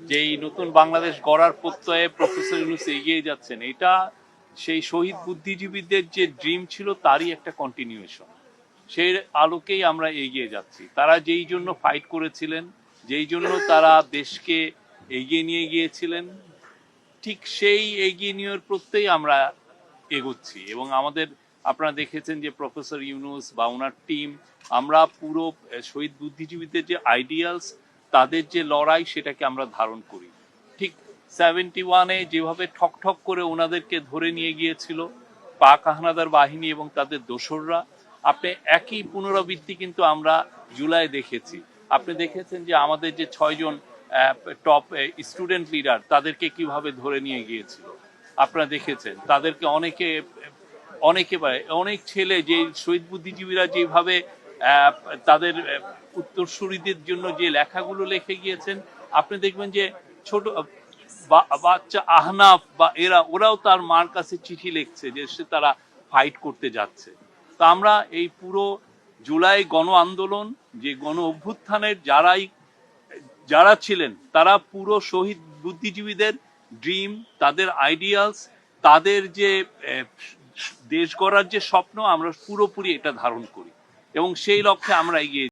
যে এই নতুন বাংলাদেশ গড়ার প্রত্যয়ে প্রফেসর ইউনূস এগিয়ে যাচ্ছেন, এটা সেই শহীদ বুদ্ধিজীবীদের যে ড্রিম ছিল তারই একটা কন্টিনিউয়েশন। সেই আলোকেই আমরা এগিয়ে যাচ্ছি। তারা যেই জন্য ফাইট করেছিলেন, যেই জন্য তারা দেশকে এগিয়ে নিয়ে গিয়েছিলেন, ঠিক সেই এগিয়ে নেওয়ার প্রত্যেই আমরা এগোচ্ছি। এবং আমাদের আপনারা দেখেছেন যে প্রফেসর ইউনূস বা ওনার টিম, আমরা পুরো শহীদ বুদ্ধিজীবীদের যে আইডিয়ালস, তাদের যে লড়াই, সেটাকে আমরা ধারণ করি। ঠিক 71-এ যেভাবে ঠক ঠক করে ওনাদেরকে ধরে নিয়ে গিয়েছিল পাক হানাদার বাহিনী এবং তাদের দোসররা, আপনি একই পুনরাবৃত্তি কিন্তু আমরা জুলাই দেখেছি। আপনি দেখেছেন যে আমাদের যে 6জন টপ স্টুডেন্ট লিডার, তাদেরকে কিভাবে ধরে নিয়ে গিয়েছিল। আপনারা দেখেছেন তাদেরকে অনেক ছেলে, যে শহীদ বুদ্ধিজীবীরা যেভাবে তাদের উত্তরসূরিদের জন্য যে লেখাগুলো লিখে গিয়েছেন, আপনি দেখবেন যে ছোট বাচ্চা আহনাফ বা ওরাও তার মার কাছে চিঠি লিখছে যে তারা ফাইট করতে যাচ্ছে। তো আমরা এই পুরো জুলাই গণ আন্দোলন, যে গণ অভ্যুত্থানের যারা ছিলেন, তারা পুরো শহীদ বুদ্ধিজীবীদের ড্রিম, তাদের আইডিয়ালস, তাদের যে দেশ গড়ার যে স্বপ্ন, আমরা পুরোপুরি এটা ধারণ করি এবং সেই লক্ষ্যে আমরা এগিয়ে